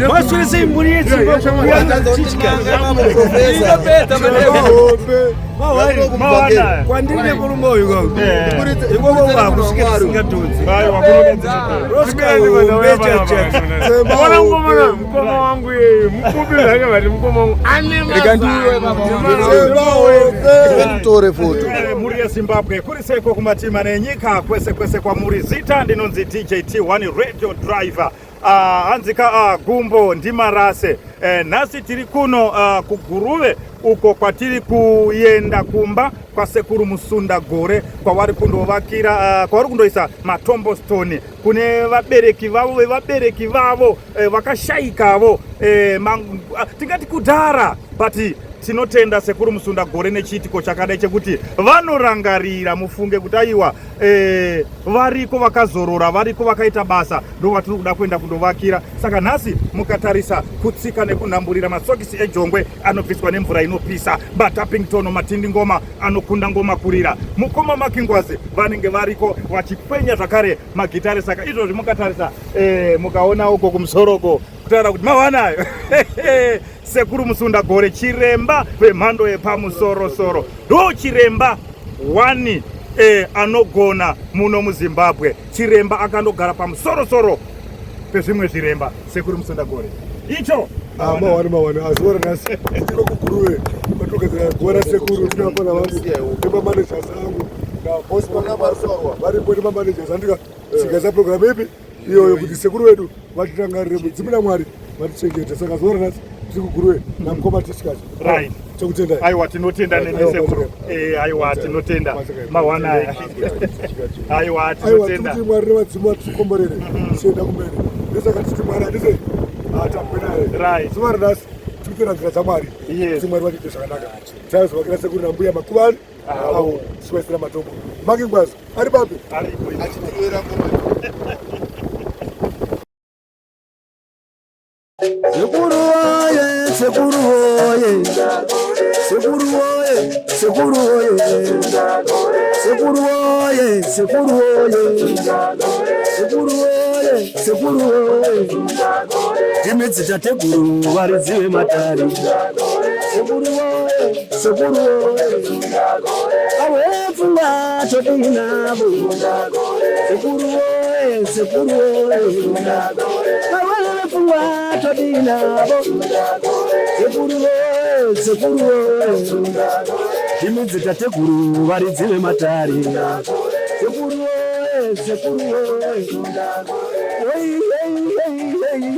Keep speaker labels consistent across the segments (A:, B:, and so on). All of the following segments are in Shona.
A: Maswezi mburi yetu kwa ndine kurumba uyu kwa kusikira singatunzi mkomo wangu
B: tore foto
C: muri ya Zimbabwe kuri seko kumatima nenyika kwese kwa muri zita ndinonzi DJT1 radio driver anzika gumbo ndimarase nasi tiri kuno kuguruve uko kwatiri kuyenda kumba kwa sekuru Musunda Gore kwa wari kundovakira kwa wari kundoisa matombo stone kune vabereki vavo vakashaikavo tingati kudhara but tinotenda sekuru Musunda Gore nechiitiko chakadai chekuti vanorangarira mufunge kuti aiwa variko vakazorora variko vakaita basa ndo vatiri kuda kuenda kundovakira. Saka nhasi mukatarisa kutsika nekunamburira masokisi ejongwe anobviswa nemvura inopisa, batapingtono matindi ngoma anokunda ngoma kurira, mukoma makingwazi vanenge variko vachipenya zvakare magitare. Saka izvozvi mukatarisa mukaona uko kumsoroko kutaura kuti mawanayo sekuru Musunda Gore chiremba vemhando yepamusoro-soro ndo chiremba wani anogona muno muZimbabwe, chiremba akandogara pamusoro-soro pezvimwe zviremba. Sekuru Musunda Gore icho
B: mawani azora nasi ndiro kuguruwe matogadzira Gore sekuru tinapana vangu nemamanagers angu nabosi varipo nemamanagers andika sigaisa program ipi iyoyo kuti sekuru wedu vatirangarire mudzimina Mwari vatichengete. Saka zora nasi tikuguruwe namukoma tisikazi
C: right
B: chokutenda
C: aiwa tinotenda nesekuru aiwa tinotenda mawana aiwa tinotenda
B: kuti Mwari nevadzimwa tikomborere tienda kumberi. Ndesaka titi Mwari handise atambwenaye
C: right
B: zuva rinasi tikutenda nzira dzaMwari kuti Mwari vatiite zvakanaka. taizovakira sekuru nambuya makuvani avo sivaisira matombo makingwazi ari papi
C: achitiwira
A: Sekuru oye, sekuru oye, sekuru oye, sekuru oye, sekuru oye, sekuru oye, sekuru oye, sekuru oye, timidzi tateguru varidziwe matari. Sekuru oye, sekuru oye, avepfunga todinavo. Sekuru oye, sekuru oye, avepfunga todinavo. Sekuru oye, sekuru oye, timidzi tateguru varidziwe matari. Sekuru oye, sekuru oye, hey hey hey hey hey.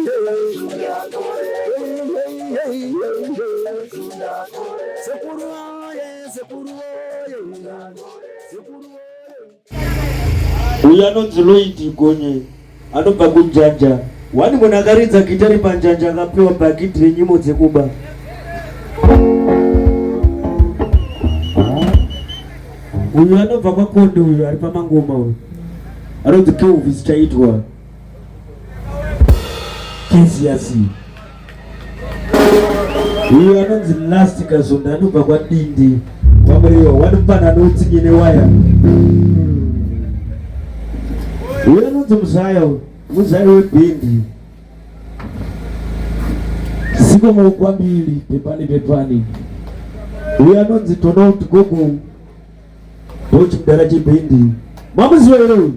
A: Sekuru oye, sekuru oye, sekuru oye.
D: Uyu anonzi Lloyd Gonye anobva kuNjanja. Wani munhu akaridza gitari paNjanja akapiwa bhakiti renyimbo dzekuba. Uyu anobva kwaKondo, uyu ari pamangoma uyu anonzi Kelvis chaitwa Kisiasi. Uyu anonzi Last Kazonda anobva kwaDindi wamuriwa wanopana noutsinye newaya. Uyu anonzi Muzayo webhendi sikomo kwambiri pepani. Uyu anonzi Tonouti Gogo ndochi mudara chebhendi. Mwamuziwa ere uyu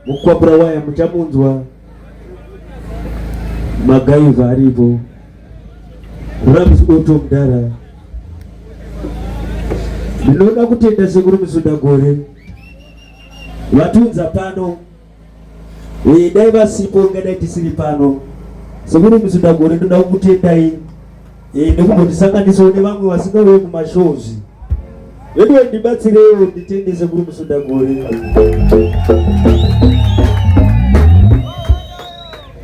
D: mukwapura waya muchamunzwa. Magaiva aripo, Rams Oto mudara. Ndinoda kutenda sekuru Musunda Gore vatunza pano. Dai vasipo ngadai tisiri pano. Sekuru Musunda Gore ndoda kukutendai nekumbotisanganisawo nevamwe vasingauye kumashows. Vedu ndibatsirewo nditende sekuru Musunda Gore.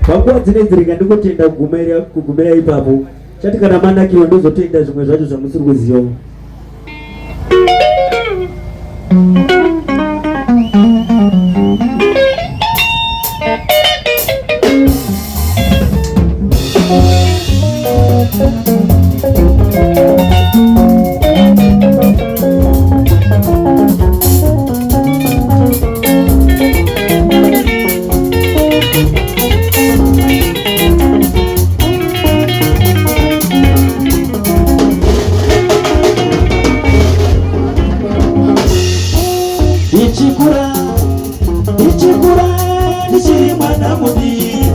D: Panguva dzinedzereka ndikotenda kugumira ipapo. Chati kana manakiro ndozotenda zvimwe zvacho zvamusiri kuziva.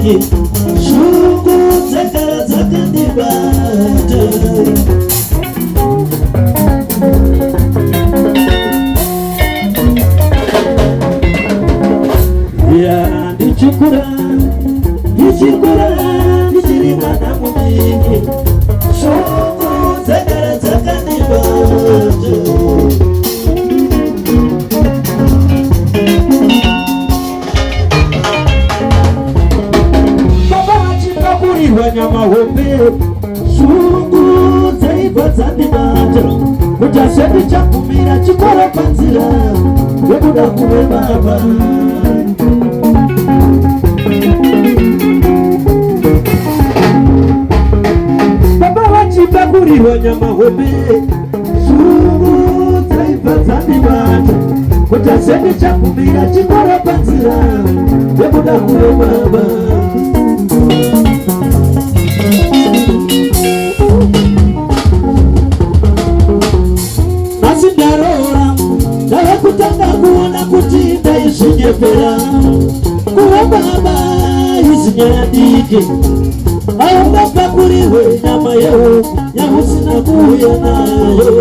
D: maningi shungu dzakara dzakandibata ya ndichikura ndichiri mwana muningi shungu dzakara dzakandibata nyama hope shungu dzaibva dzandibata kuti asati chakumira chikora panzira yekuda kuve baba baba vachipakurirwa nyama hope shungu dzaibva dzandibata kuti asati chakumira chikora panzira yekuda kuve baba asi ndarora ndavakutanga kuona kuti ndaizvinyepera kuva baba izinyaya diki aungapakurirwe nyama yehuku yausina kuuya nayo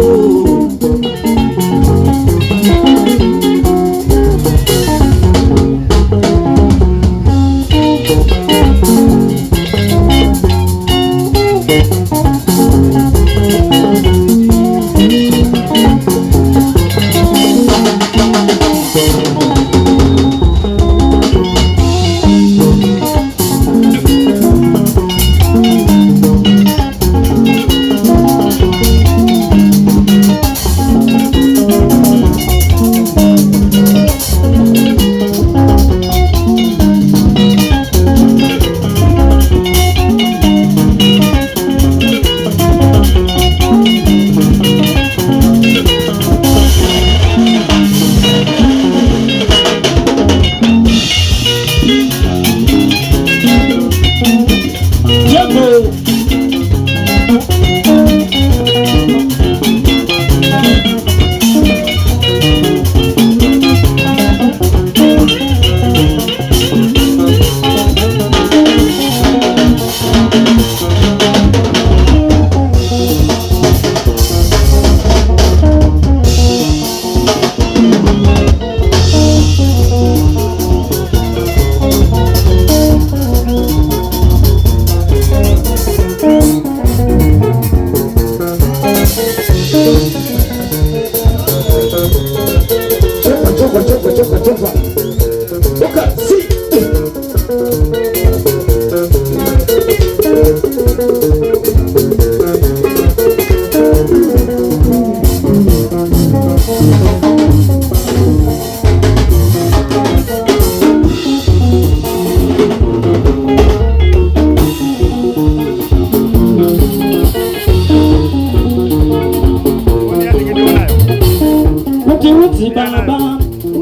D: baba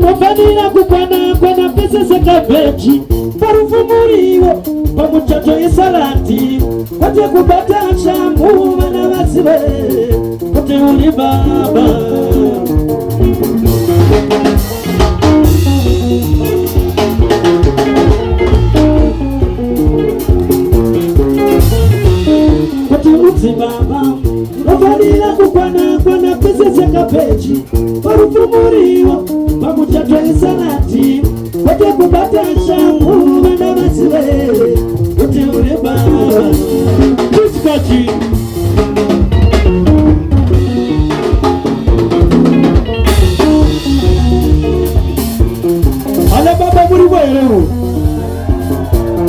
D: mufanira kukwana kwana pese sekabeji parufumuriwo pamuchacho isalati kwate kubata shamu vana vasive kuti uri baba kuti udzi baba mufanira kukwana kwana pese sekabeji parufumuriwo pamuchacho isalati kwate kubata shamu vana vasive kuti uri baba Kiskachi Wala baba muri bwere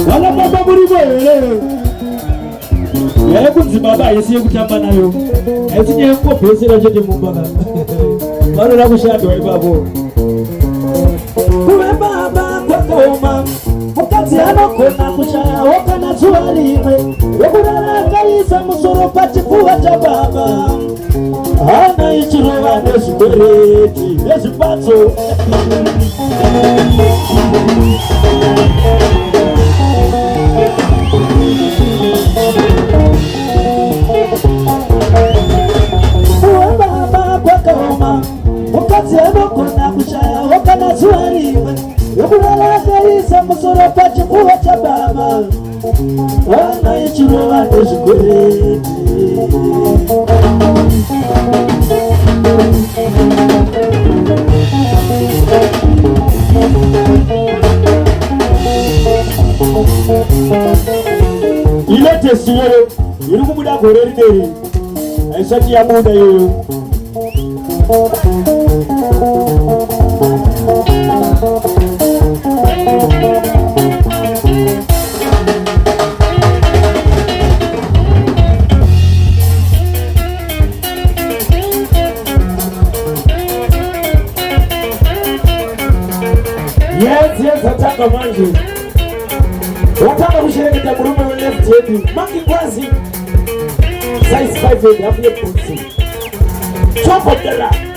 D: Wala baba muri bwere Yeye kunzi baba yesiye kutamba nayo Esinye ko pesera jete mumbaga Baro la kushado ibabo Kuwe baba kwa koma Mukati anokona kushaya wakana zuwalimwe Wakurara kaisa musoro pachifuwa cha baba Hana ichirowa neshibereti Neshipatso Kuwe baba kwa koma Mukati anokona kushaya wakana zuwalimwe Wakurara kaisa musoro pachifuwa cha baba baba vana yechirova ndezvigwereti iletesi iyoyo iri kubuda gore rineri haisati yabuda iyoyo yes ataka manje wataka kushereketa murume wa left head maki kwazi size 5 head afuye punsi top of the line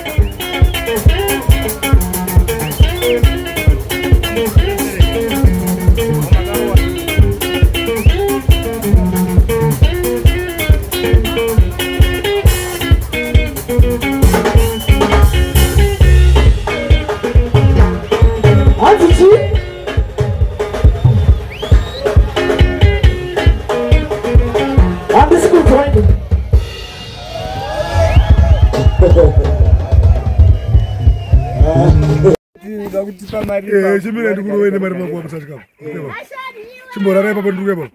B: chimira ndikuroende mari mako musachikapo chimborara ipapo ndikuepo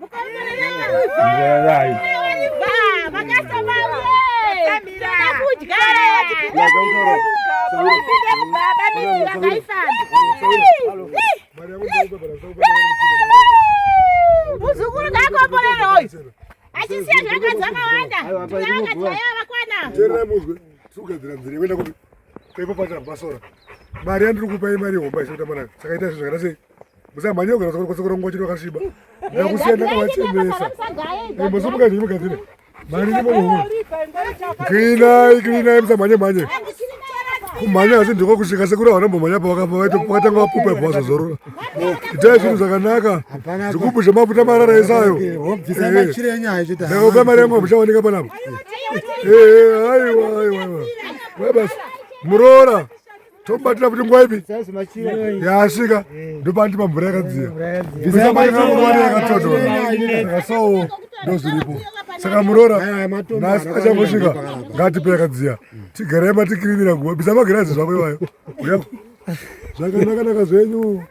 E: muzukuru kakomboleroyo achisiya zvakadzi vakawanda
B: teerai muzwe tikugadzira nzira yekuenda kuti kaipo pachabhasora mari yandiri kupai mari yehomba ichota manaka saka ita zvinhu zvakada sei musamhanye kugara kwatsokorongo chino kasviba ndakusiya ndakavachemesa muzomukazvinyi mugadzire mari ndimomuhuma klinai musamhanye mhanye kumhanya asi ndiko kusvika sekuri havanambomhanya pakatanga vapupa ibva vazozorora itai zvinhu zvakanaka zvigubhu zvemafuta marara esayo ndakakupa mari yangu muchawanika panapo aiwa basi muroora tomubatira kuti nguva ipi yasvika ndopandipa mvura yakadziya musamaiaari yakatodora so ndozviripo saka muroora nhasi achangosvika ngatipe yakadziya tigarai matikirinira nguva bisa magirazi zvako ivayo zvakanaka zvenyu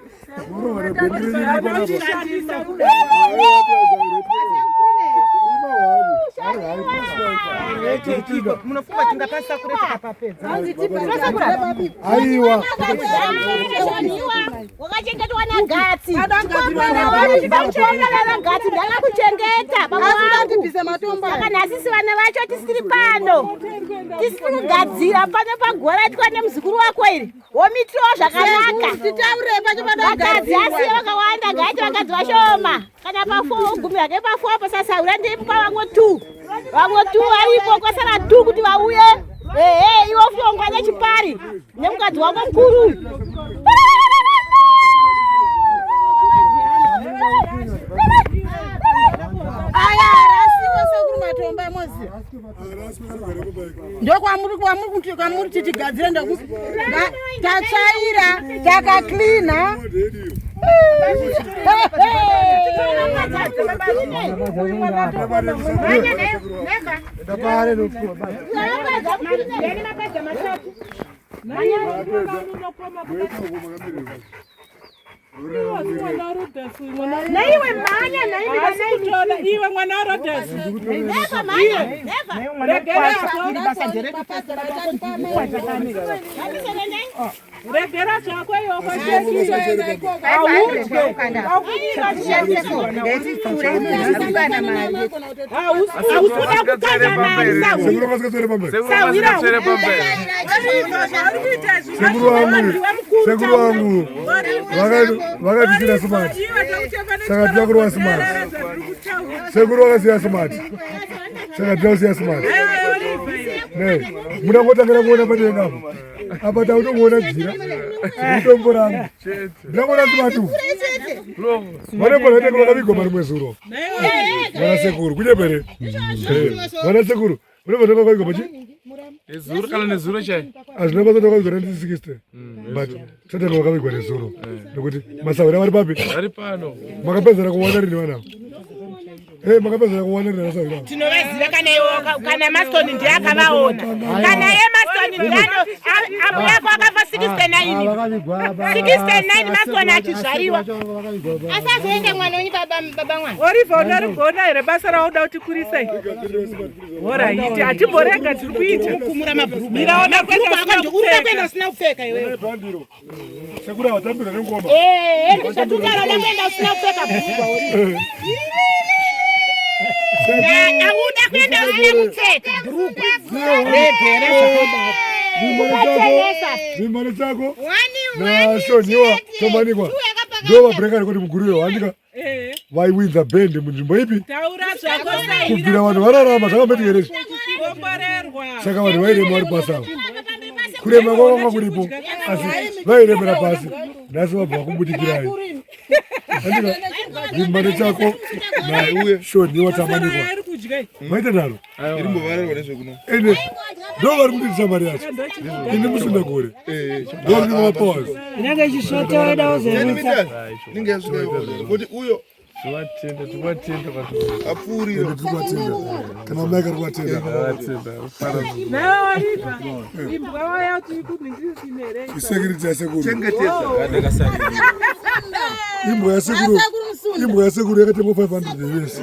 B: aiwa
E: wakachengetwa nagatsi gatsi ndakakuchengeta saka nhasisi vana vacho tisiri pano tisiri kugadzira pano pagoratwa nemuzukuru wako iri womitirawo zvakanaka vakadzi asiye vakawanda ngaiti vakadzi vashoma kana pa4 ugumi hake pa4 apo sasaura ndeipa vamwe 2 varipo kwasara 2 kuti vauye iwo fyongwa nechipari nemukadzi wako mukuru
F: ndokwamuri titigadzire ndekuti tatsvaira takaklina
E: naiwe manya
F: iwe mwana warodhesi regera zvako iyokoausuda kukanda mari
B: sekuru wangu vakatisira smart saka tinakurova smart sekuru vakasiya smart saka tinausiya smart munangotangira kuona patengapo apa tautongoona jira mutombo rangu ndinangoona smatu vanembonatenge vakavigoma rimwe zuro vana sekuru kunyepere vana sekuru munembonatenge vakavigoma chi
G: Zuru kana nezuro chai.
B: Azvina basa takazvira ndi 60. But Saturday wakavigwa nezuro. Nokuti masawira vari papi?
G: Vari pano.
B: Makapedzera kuwana rini vana? Makapedzera kuwana rini masawira?
F: Tinovaziva kana Maston ndiye akavaona. Kana ye Maston ndiye apo yako akafa 69. 69 Maston achizvariwa.
E: Asazoende mwana wenyu baba mwana.
F: Orivona here basa rauda kuti kurisei. Alright, atimborega tiri kuita kumura mabhuku. Miraona kwenda usina kupfeka iwewe.
B: Sekura watambira nengoma.
E: Ndichatugara kwenda usina kupfeka bhuku. Auda kwenda usina kupfeka bhuku.
B: Vimane chako na shoniwa tomanikwa ndo vabreka kuti muguru wandika vaiwinza band munzvimbo ipi kubvira vanhu vararama zvakametegerezvi saka vanhu vairema vari pasawo kurema kwavanga kuripo asi vairemera pasi nhasi vabva vakubudikirai andika vimane chako na shoniwa tamanikwa vaita daro ende ndo vari kunditisa mari yacho ine musindagore ndo vari kuvapawas
F: inenge ichisvotoeda uzerutsa
B: kuti uyo
G: tivatenda
B: apfuurira kana mai kari kuvatenda
F: nawe waripa imbwa waya kuti ikudhingirisine
B: isekiriti yasekuru imbwa yasekuru yakatemwa 500 years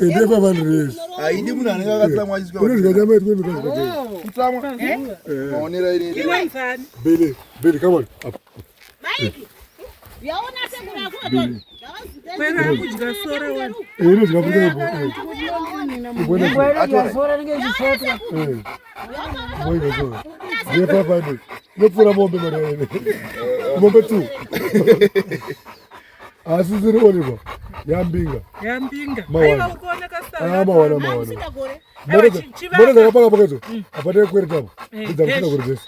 B: ende 500 years
A: aidi munhu anenge akatsamwa achisvika
B: unozvikanyama itwe
A: kutsamwa maonera iri
B: bele come on
E: yaona sekura kuno
F: kwena kudya sora wani
B: inozvika kuti
F: kudya sora ringe chisvotra
B: moiva so ye 500 nopfura mombe mari mombe 2 asi ziri onekwa yambinga
F: aiva ukuoneka
B: mawana mbone dzakapaka pakadzo apatee kwere tavo idzakusina kuri dzese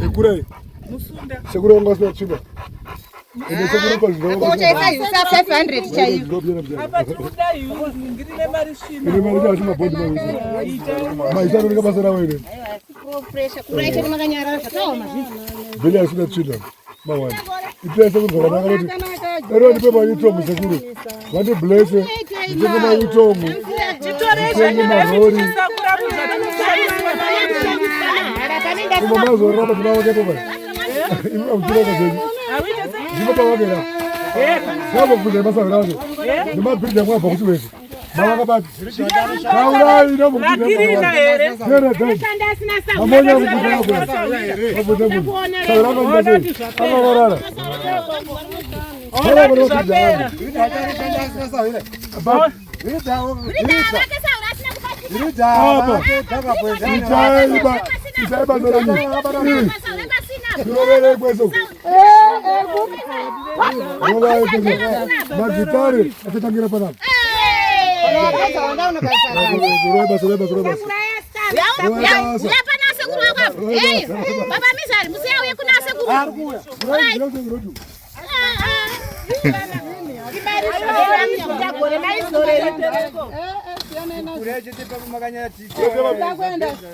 B: ekurai sekura wanga asina tsvimba ende sekura
E: Utaifayusa 500 chaivo.
B: ine mari chacho mabhondi maisanonika basa ravo ine
E: Kuraita nemakanyarara zvakaoma zvinhu.
B: vele asina tsvina mawana ipesa kunzvara nakanoti ero ndipe maitomu sekuru vandiblese nditenge maitomu nditenge marori kuma mazoramba tinawakepopa amutiraka zenyu ndinopawakera zvavokuzai basa racho nemabhiriji amwe abva kuti wese mavakabati kaurai nomukuaamonya kukuaaaaaaaavarara isaiba zorenyi iroverei kweso magitare achatangira panapa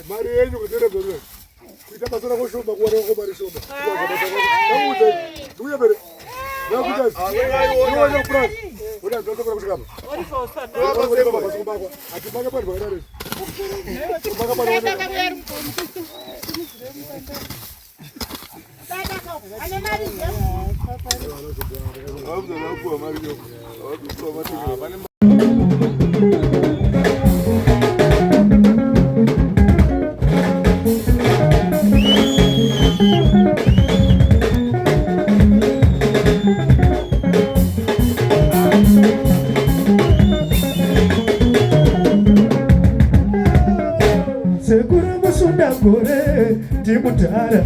B: mari yenyu kuterebere kuita basa rakoshoma kuwanako mari shoma uye bere
D: gore timutara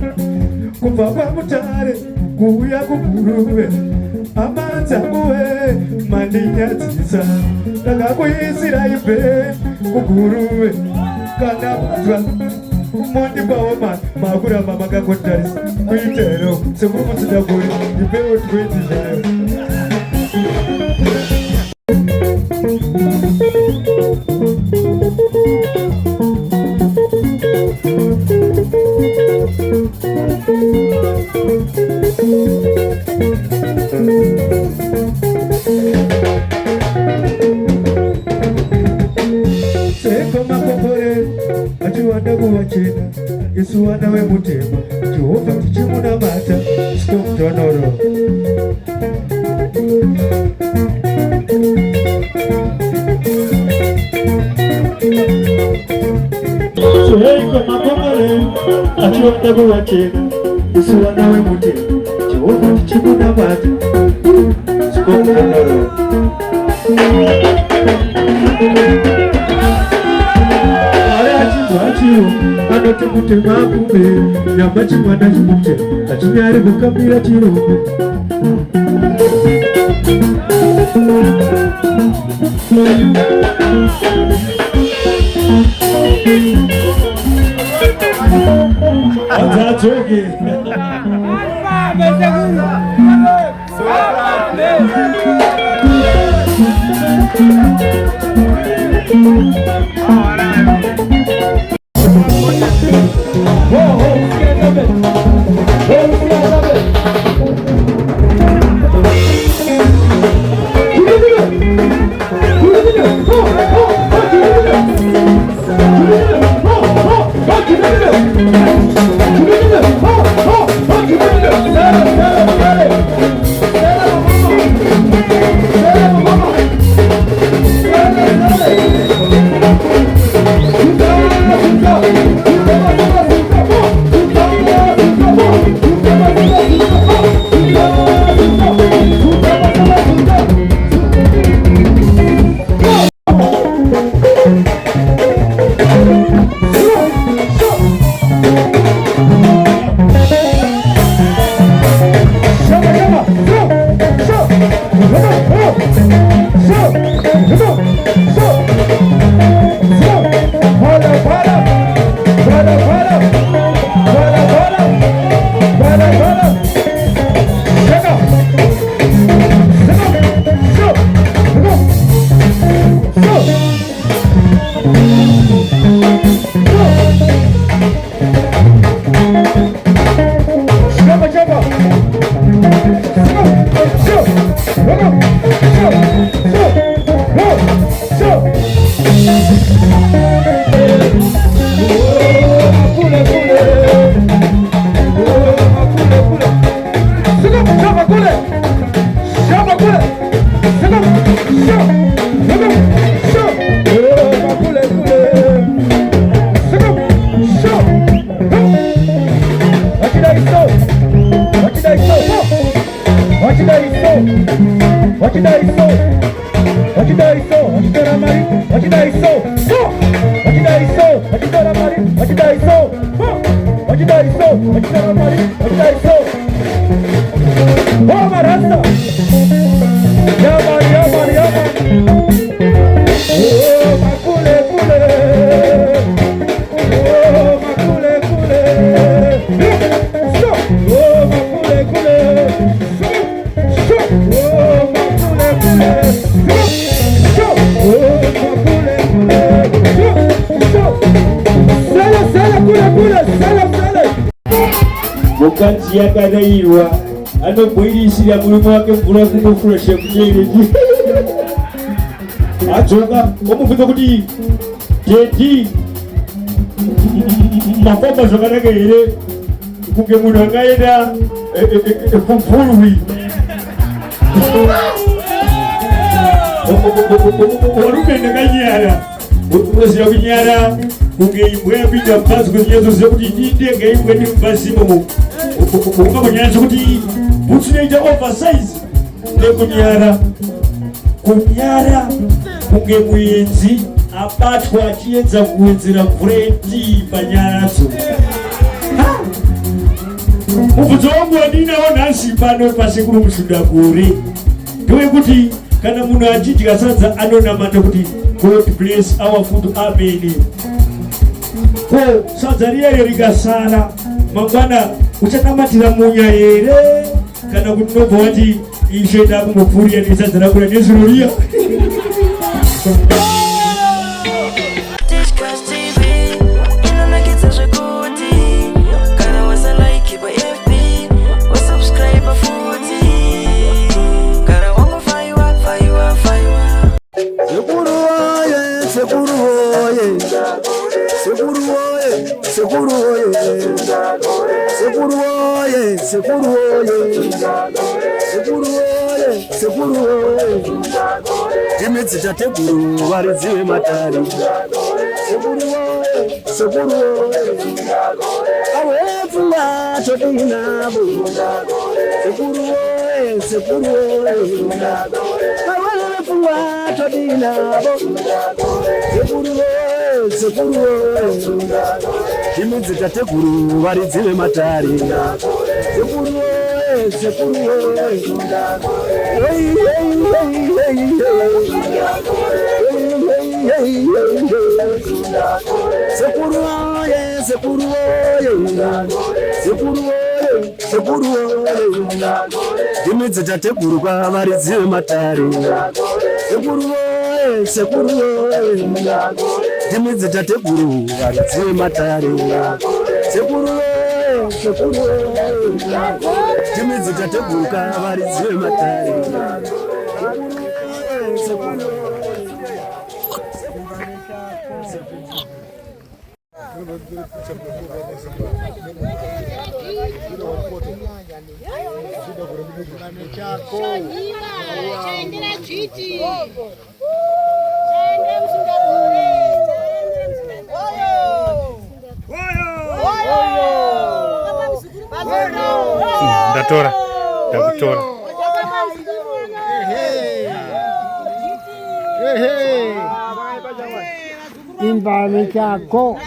D: kubva kwamutare kuuya kuguruve amanzamuwe mandinyadzisa ndakakuisira ibve kuguruve kana patwa mondipawo makuramba makakotarisa kuitero sekuri kutsida gore ipewo 20 zvayo
B: Seko makokore achiwanda kuvachena Yesu wana wemutema Jehova tichimunamata Stop-tonoro Seko makokore achiwanda kuvachena Yesu wana wemutema Jehova tichimunamata Stop-tonoro Achiro, anote mutema kumbe Nyamba chimwana chimute Achinyari kukambira chirombe Azachoke Mukati yakadaiwa anobwirisira murume wake mvura kumufurasha kujereji adzoka omubvunza kuti dedi mafamba zvakanaka here kunge munhu angaenda kupfurwi warume ndakanyara unoziva kunyara kunge imbwa yapinda mumbatso kunyazoziva kuti ndindenga imbwa ndi mubhasimo ungamanyatso kuti bhutsu inoita oversize nekunyara kunyara kunge muenzi abatwa achiedza kuwedzera mvura yetii panyaradzo. Mubvunzo wangu wandinawo nhasi pano pasekuru Musundakure ndewekuti kana munhu achidya sadza anonamata kuti God bless our food, amen. Ko sadza riyero rikasara mangwana uchanamatira munya here kana kuti nobva wati ishe ndakumbopfurira nesadza rakura nezuro riya.
D: sekuru oye, sekuru oye, sekuru oye. Timidzi tateguru varidziwe matari. Sekuru oye, sekuru oye. Awepfunga todinabo. Sekuru oye, sekuru oye. Awepfunga todinabo. Sekuru oye, sekuru oye. Timidzi tateguru varidziwe matari. Sekuru oye, sekuru oye. Hey, hey, hey, hey, hey. Sekuru oye, sekuru oye. Sekuru oye, sekuru oye. Timidzi tateguru varidziwe matari. Sekuru oye, sekuru oye. Timidzi tateguru varidziwe matari. Sekuru oye, sekuru oye. Timidzi tateguru varidziwe matari.
G: Ndatora.
B: Imbale chako.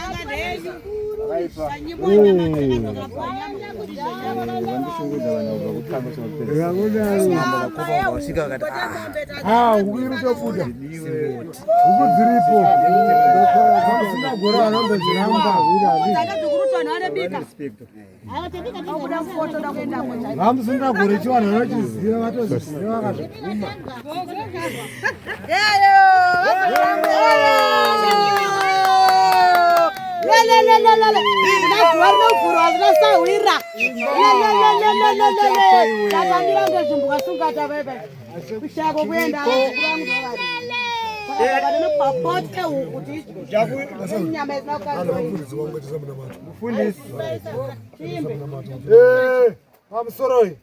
B: Amsoroi.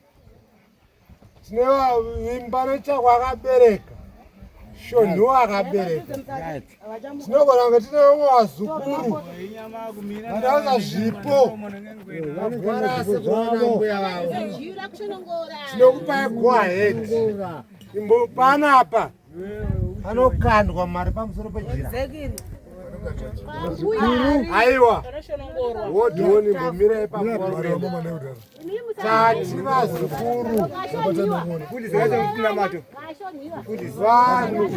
B: Tinewa imbano chako akabereka. Shonu akabereka. Tinogona kuti tinewo wazukuru. Ndaza zvipo. Tinokupa go ahead. Imbo panapa. Anokandwa mari pamusoro pejira. Aiwa. Wodoni mbomira pamukoro. Tati vazukuru. Kundisi kacha mfuna mato. Kundisi vanhu.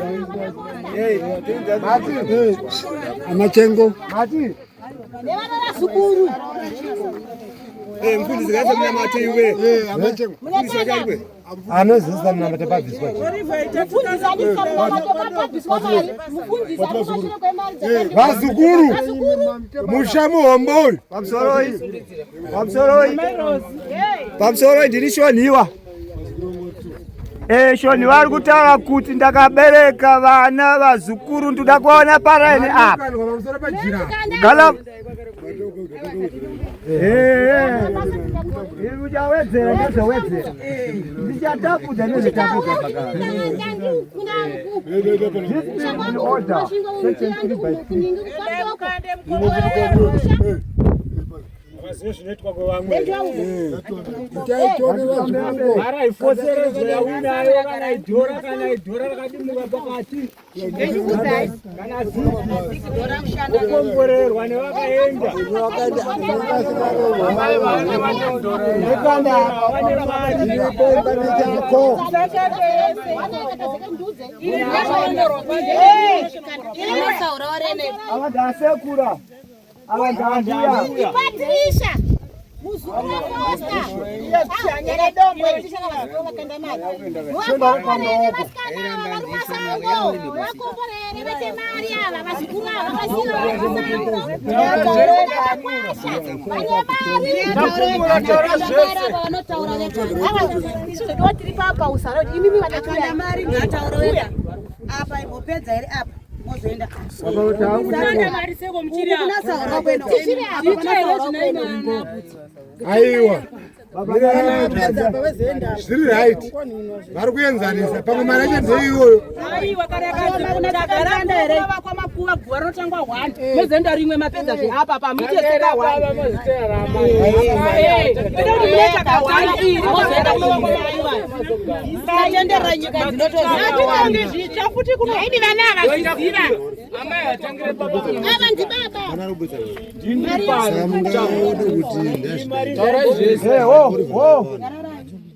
B: Mati. Amachengo. Mati.
E: Nevana vazukuru.
B: Mfundisi kacha mfuna mato iwe. Amachengo. Kundisi kacha iwe. Anozisa mna matapabviswa. Vazukuru. Mushamu homboi. Pamsoroi ndiri shoniwa. Shoniwa ari kutaura kuti ndakabereka vana vazukuru ndoda kuona paraini apa. Gala. Uchawedzera ngezvewedzera. Ndichatapuda nezvetapuda pakati. Zvinoitwa kwevamwe. Mara ifoserezo yauinayo kana idhora rakadimuka pakati. Kana kukomborerwa nevakaenda. Avadasekura.
E: Patricia. Muzukuru wa Costa. Anyere dombo tishaka vazukuru kanda mali. Wakomborere maskana varumasango. Wakomborere vete mari ava vazukuru ava vasira vanotaura vekana tiri papa usaro imimi vatakanda mari ngataura wega apa imopedza here apa mozoenda
B: aiwa Zviri right. Vari kuenzanisa pamwe mari yacho ndeiyoyo.
F: Aiwa karakaranda here kwamakuva guva rinotangwa 1 mezenda rimwe mapedza zveapa pamucheseka 1 nyika dzinotoziva kuti kunoidi vana avaziziva ava ndibaba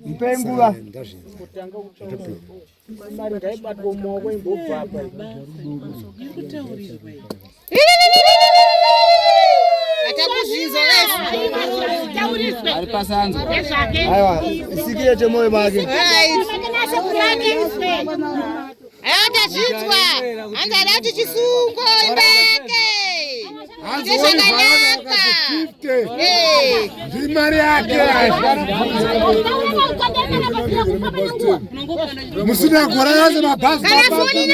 B: Mpenguva. Aiwa, isikire chemoyo make.
E: Ayatazvitswa anzari ati chisungo imbeke ndezvakanaka
B: Ndimari yake musina gora yose mabhazi
E: kanafoni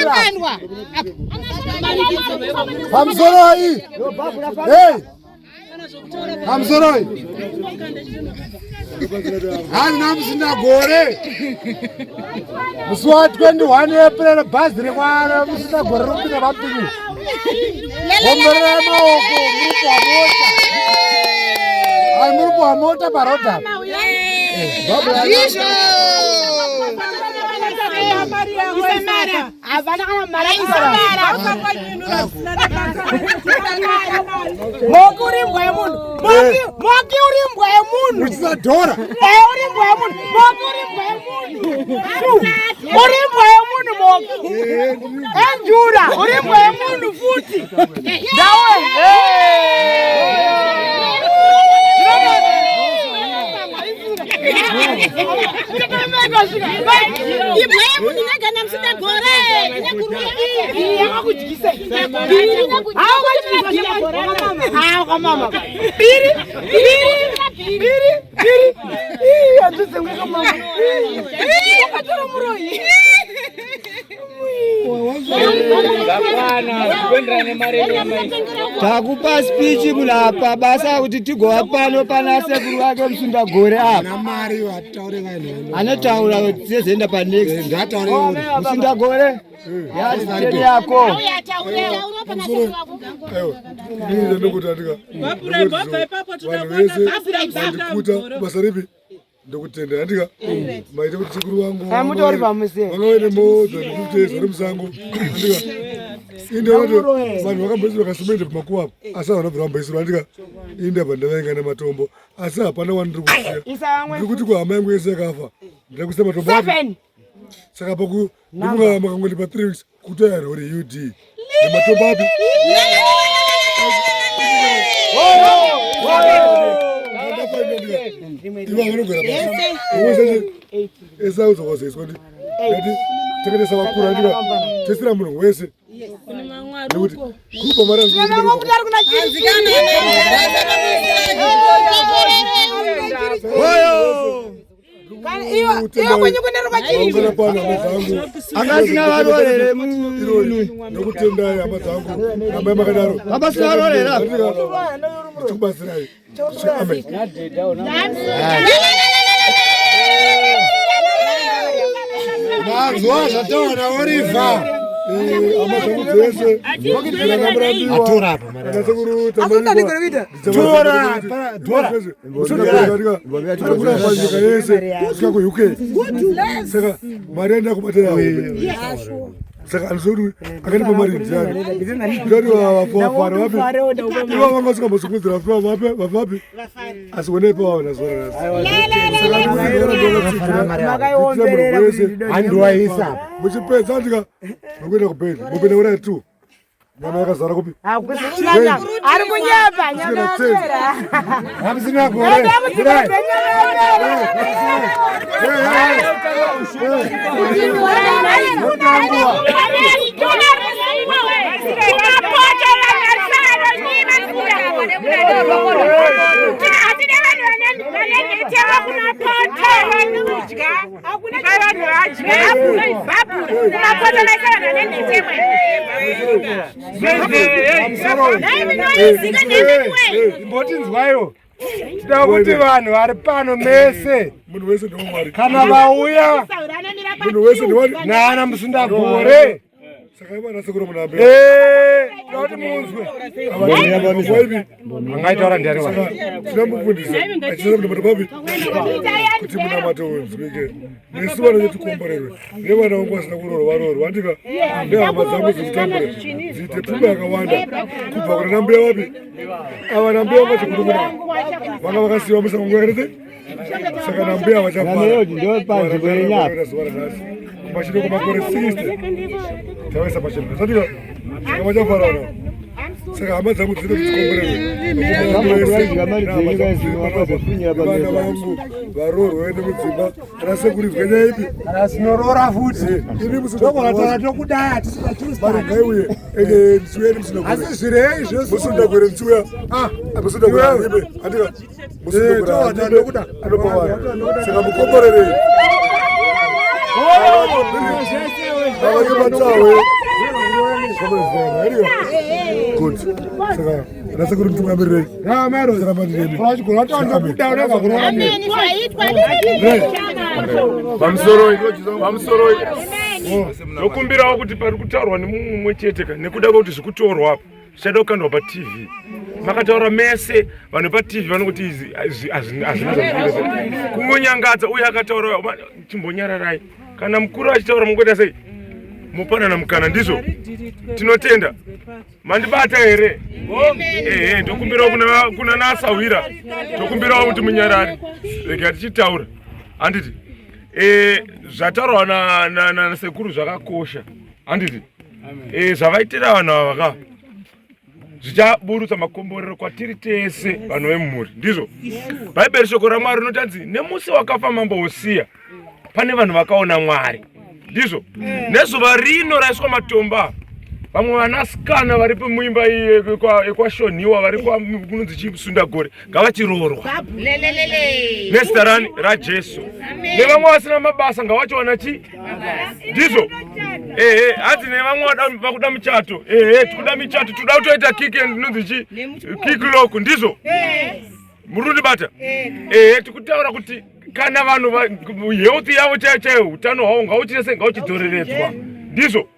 B: Hamsoroi. Hey. Hamsoroi. Hana musina gore. Muswa 21 April bhazi rekwara musina gore rokupinda vapinyu. Gombera maoko murupo mota. Ai murupo mota paroda. Takupa speech mulapa basa kuti tigova pano pana sekuru wake musunda gore apa. Na mari wataure vanhu. Anotaura kuti tizoenda pa next. Ngataure musunda gore. Ya story yako. Ni ndokuti andika. Bapura ipapo tutakwenda kufuta basa ripi. Ndokutenda andika. Maite kuti sekuru wangu. Amutori pamuzi. Vakaone modzo ndikuteza musango. Andika. Inde vanhu vakambozwa kasimende pamakuwa asa vanobva vamboisirwa ndika inde pandavenga nematombo asi hapana wandiri kuziya ndiri kuti kuhama yangu yese yakafa ndida kuisa matombo ati saka paku ndikunga makangondipa 3 weeks kutoya rori UD nematombo api iva vanogara pasi esa uzokozeiswa ndi ati teketesa vakura ndika tesira munhu wese nekuti kupa mara akasina varorere nokutendai hama dzangu amai makadaro abasina varorera ndikubasirai amen mazuva zvataura Oliver amazamuzese atora saka mari enda kubatira saka anzuru akanipa mari ndiani ndari wafara wapi iwa vanga sikambosikudzira vapi asi wenepa waona zora andiwaisa muchipedza andika nokuenda kubhedhi mupinda ura 2 nyama yakazara kupi ari kunyapa nyama yapera hamsina gore imbotinzwayo tida kuti vanhu vari pano mese munhu wese ndomwari kana vauya munhu wese ndiwani nana musindagore saka ivana sekuru munambe kuti munzwe angaitaura ndiani saka tinamufundisa achisa kuti matopapi kuti munamate unzwike nesu vana chetikomborerwe nevana vangu vasina kuroorwa varorwa andika ndehama dzangu dzekutambure dziite pfuma yakawanda kubva kuna nambuya vapi ava nambuya vanga chekurumuna vanga vakasiyiwa musango yakarete saka nambuya vachapara zuva ranhasi kumashino kwamakore 60 tavaisa pachena sandika saka vachaparana saka hama dzangu dzine kuchikomborervana vangu varorwe nemudzimba ana sekuri zvenya ipi
D: sinorora futi
B: ini musindaatokudaya tisingaiuye ende nsuya eni
D: asi zvirei
B: musindagwere nsuya musindagwere andika musindagwere anopavana saka mukomborerei avakebatawe good saka nasekuri mtungamirei
C: pamusoro ndokumbirawo kuti pari kutaurwa nemumwe chete nekuda kwekuti zvikutorwa apa zvichada kukandwa patv makataura mese vanhu patv vanoti izi hazvina kungonyangadza uye akataura chimbonyararai kana mukuru achitaura mungoita sei mupanana mukana ndizvo tinotenda mandibata here ndokumbirawo kuna nasawira ndokumbirawo kuti munyarari rega tichitaura handiti zvataurwa nasekuru zvakakosha handiti zvavaitira vanhu ava vaka zvichaburutsa makomborero kwatiri tese vanhu vemumhuri ndizvo bhaibheri shoko ramwari rinotanzi nemusi wakafa mambo Hosiya pane vanhu vakaona Mwari ndizvo nezuva rino raiswa matomba vamwe vanasikana vari muimba yekwashoniwa vari kunonzi chisundagore ngavachiroorwa nezita rani raJesu nevamwe vasina mabasa ngavachiwana chi ndizvo hanzi nevamwe vakuda muchato tikuda michato tikuda kutoita kiki ndinonzi chi kikiloku ndizvo murundibata tikutaura kuti kana vanhu health yavo chaiyo utano hwavo ngauchidzoreredzwa ndizvo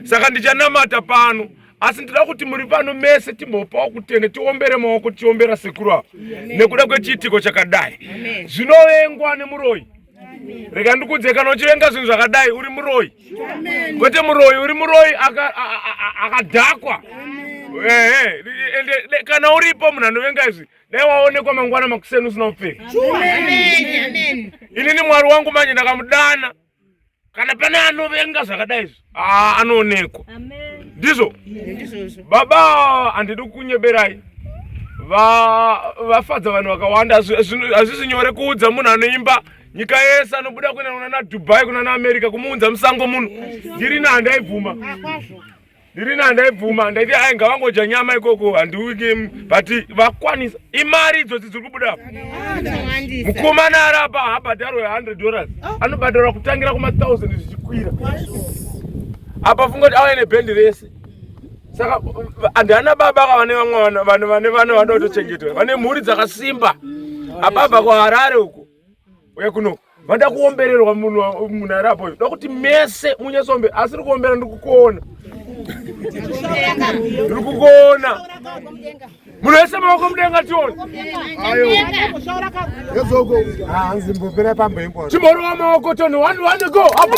C: saka ndichanamata pano asi ndida kuti muri pano mese timbopawo kutende tiombere maoko tiombera sekuru ava nekuda kwechiitiko chakadai zvinovengwa nemuroyi rega ndikudze kana uchivenga zvinhu zvakadai uri muroyi kwete muroyi uri muroyi akadhakwa kana uripo munhu anovenga izvi dai waonekwa mangwana makuseni usina kupfeka inini Mwari wangu manje ndakamudana kana pane anovenga zvakadai izvi anoonekwa ndizvo baba handidi kunyeberai vafadza vanhu vakawanda hazvisi nyore kuudza munhu anoimba nyika yese anobuda kuenda kuna naDubai kuna naAmerica kumuunza musango munhu ndiri nahandaibvuma ndaiti ai ngavangodya nyama ikoko handiuki but vakwanisa imari idzodzi dziri kubuda mukomana ari apa haabhadharwe $100 anobhadharwa kutangira kuma1000 zvichikwira apa funga kuti auya nebhendi rese saka handihana baba vane vamwe vanhu vane vanoda kutochengetwa vane mhuri dzakasimba ababva kuHarare uko uye kuno vanda kuombererwa munhu ari apo ndokuti mese munyesombe asi ri kuombera ndikukuona ndikukuona munhu wese maoko mudenga tione
B: nzimbopera pambo
C: chimborowa maoko toni 1 go apo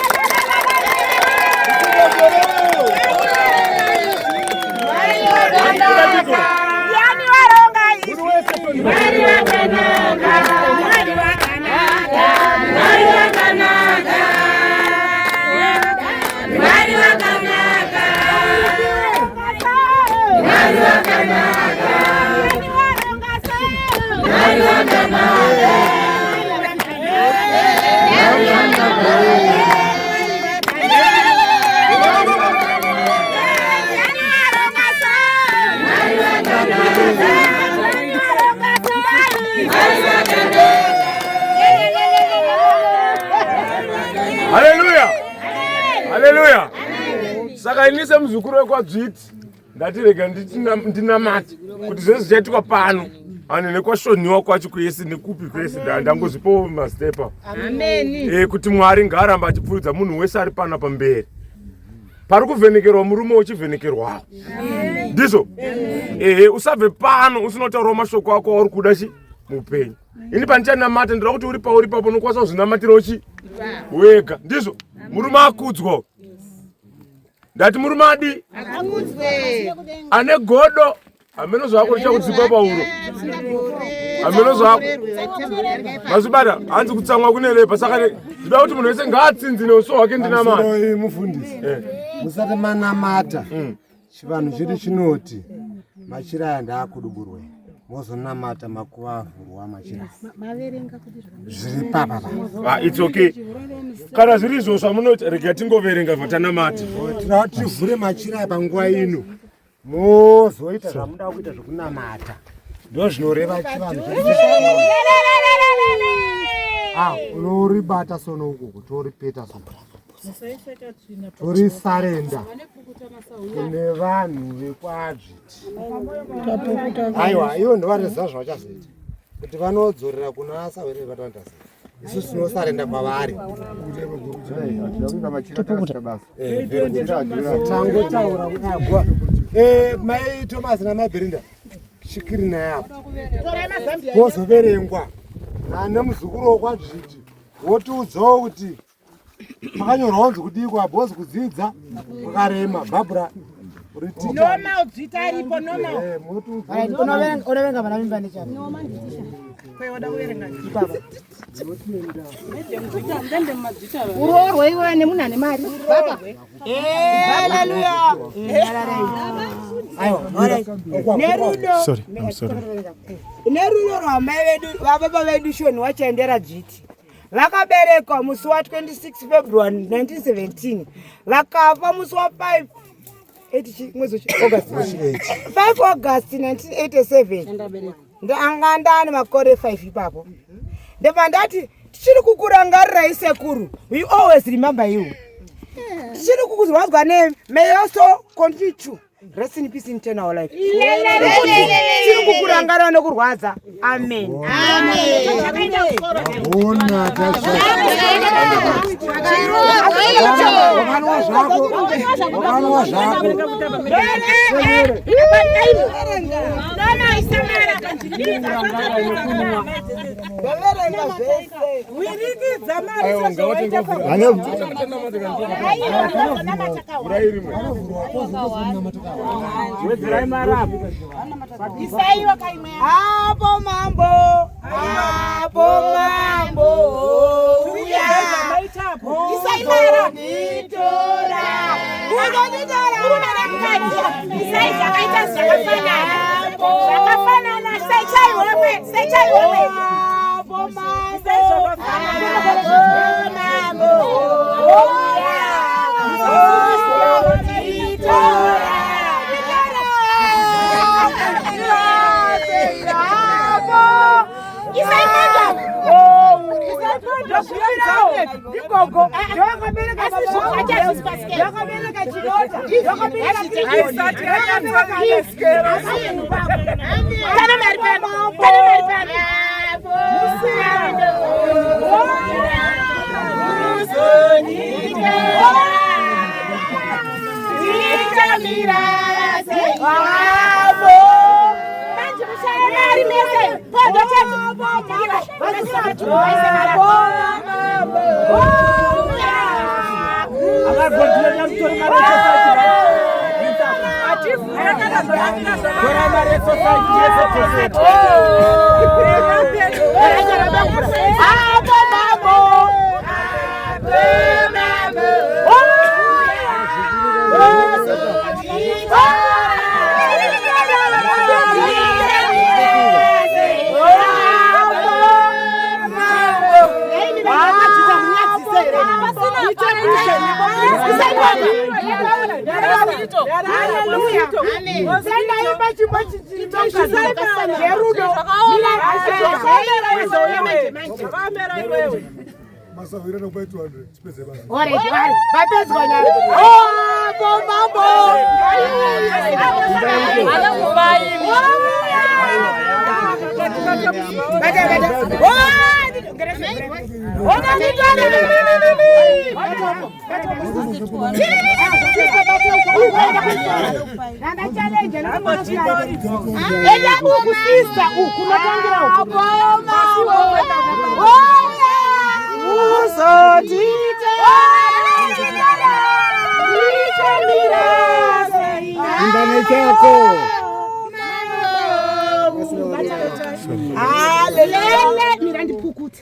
C: Haleluya. Saka inise muzukuru wekwadzviti ndatirega ndinamati kuti zvese zvaitika pano
B: Ani nekwashoniwa kwacho kwese nekupi kwese ndangozipo mastepa.
F: Amen.
B: Kuti Mwari ngaaramba achipfurudza munhu wese ari pana pamberi. Pari kuvhenekerwa murume uchivhenekerwa. Ndizvo? Usabve pano usinotaurawo mashoko ako auri kuda chi mupenyu. Ini panichanamata ndira kuti uri papo nokwanisa kuzvinamatirawo chi wega. Ndizvo? Murume akudzwa. Ndati murume adi ane godo ameno zvako richakudzipa pauro. Ameno zvako mazvibata hanzi kutsamwa kunerepa saka ndida kuti munhu wese ngaatsinzine uso hwake ndinamata.
H: Mufundisi musati manamata chivanhu chedu chinoti machira aya ndaakuduburwe mozonamata makuva avhurwa machira zviri papa.
B: It's okay. Kana zviri izvo zvamunoti rega tingoverenga vatanamata.
H: Tinoda kuti tivhure machira aya panguva ino mozoita zvamuda kuita zvokunamata. Ndo zvinoreva chivanhu unoribata sono ukoko toripeta sono torisarenda kune vanhu vekwadzviti. Aiwa ivo ndovareza zvavachazoita kuti vanodzorera kuna asawere vatandasi isu tinosarenda kwavari. Tangotaura kudagwa mai Thomas namai Belinda chikirina yapo wozoverengwa nemuzukuru wokwadzviti wotiudzawo kuti pakanyorwa kunzi kudikwa habhozi kudzidza wakarema bhabhura
F: Unovenga vana mimba nechani? Urorwe iwe nemunhu ane mari. Haleluya.
I: Nerudo rwamai vedu vababa vedu Shoni waChandera Dzviti vakaberekwa musi wa 26 February 1917 vakafa musi wa 5 August 1987 ndanga ndane makore 5 ipapo. Ndeva ndati tichiri kukurangarira isekuru, we always remember you. Tichiri kukuzwadzwa name, may you also continue rest in peace in eternal life. Tichiri kukurangarira nokurwadza. Amen. Hapo mambo Isaimara nitora Isaizakaita zvakafanana sechaiwewe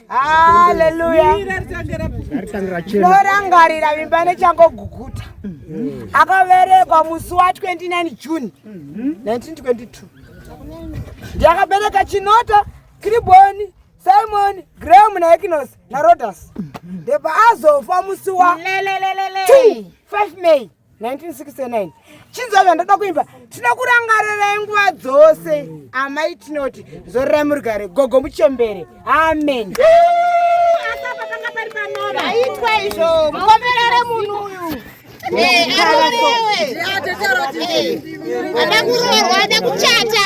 I: Hallelujah. Norangarira vimbane chango guguta. Akaverekwa musi wa 29 June 1922. Ndakabereka Chinota, Kriboni, Simon, Graham na Ekinos na Rodas. Ndeba azofa musi wa 5 May 1969. Chinzova ndoda kuimba tinokurangarira nguva dzose amai tinoti zoremurigare gogo muchembere. Amen.
E: Aitwa izvo mukomberere munhu uyu. Ada kuroorwa, ada kuchata.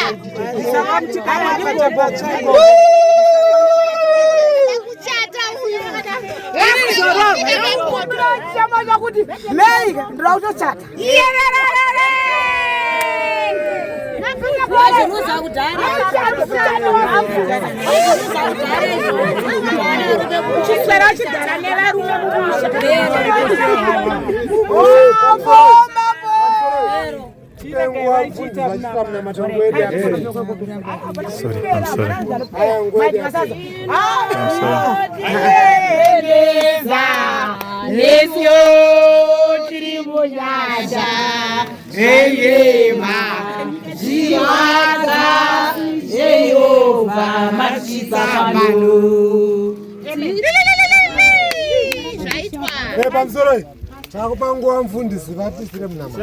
H: Takupanguwa mfundisi vatisire munama.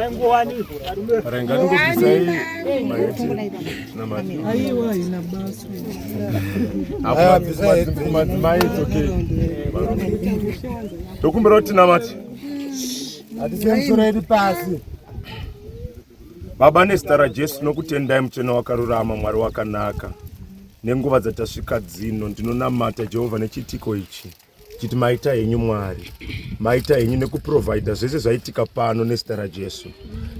B: Renga ndikubvisai maiti namati.
J: Aiwa ina basu.
B: Apa bvisai kumadzimai okay. Dokumbira kuti namati. Atise musoro yedu pasi. Baba nezita raJesu nokutendai muchena wakarurama Mwari wakanaka. Nenguva dzatasvika dzino ndinonamata Jehovha nechitiko ichi. Chiti maita henyu Mwari, maita henyu nekuprovida zvese zvaitika pano nezita raJesu.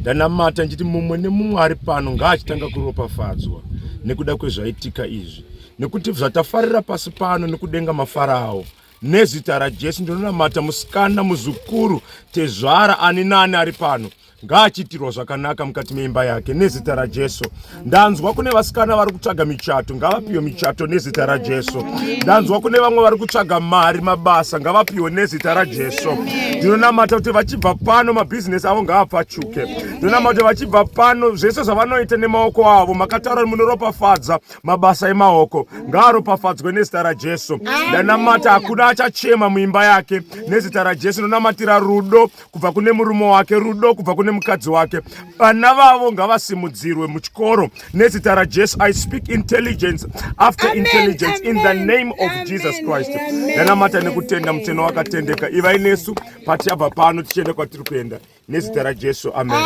B: Ndanamata nchiti mumwe nemumwe ari pano ngaachitanga kuropafadzwa nekuda kwezvaitika izvi, nekuti zvatafarira pasi pano nekudenga mafarao. Nezita raJesu ndinonamata musikana muzukuru tezvara ani nani ari pano ngaachitirwa zvakanaka mukati meimba yake nezita raJesu. Ndanzwa kune vasikana vari kutsvaga michato, ngavapiwe michato nezita raJesu. Ndanzwa kune vamwe vari kutsvaga mari, mabasa, ngavapiwe nezita raJesu. Ndinonamata kuti vachibva pano mabhizinesi avo ngaapfachuke. Ndinonamata kuti vachibva pano zvese zvavanoita nemaoko avo, makataura kuti munoropafadza mabasa emaoko, ngaaropafadzwe nezita raJesu. Ndanamata hakuna achachema muimba yake nezita raJesu. Ndinonamatira rudo kubva kune murume wake, rudo kubva kune mukadzi wake. Vana vavo ngavasimudzirwe muchikoro nezita raJesu. I speak intelligence after intelligence in the name of Jesus Christ. Ndanamata nekutenda muchena wakatendeka ivai nesu patiabva pano tichienda kwatiri kuenda nezita raJesu. Amen.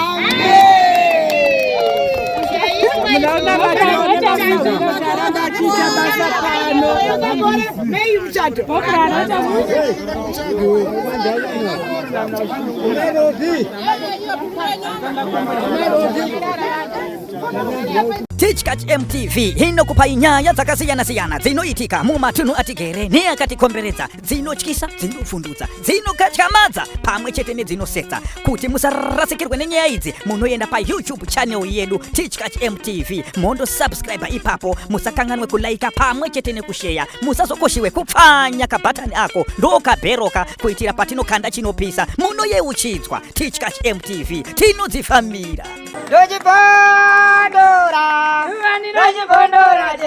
K: Teachcat MTV inokupa inyaya dzakasiyana-siyana dzinoitika mumatunhu atigere neakatikomberedza, dzinotyisa, dzinofundutsa, dzinokatyamadza pamwe chete nedzinosetsa. Kuti musarasikirwe nenyaya idzi, munoenda paYouTube channel yedu Teachcat MTV, mondo subscribe ipapo, musakanganwe kulaika pamwe chete nekushare, musazokoshiwe kupfanya kabhatani ako ndokabheroka kuitira patinokanda chinopisa munoyeuchidzwa. Teachcat MTV tinodzifambira.
I: Dojibondora, dojibondora,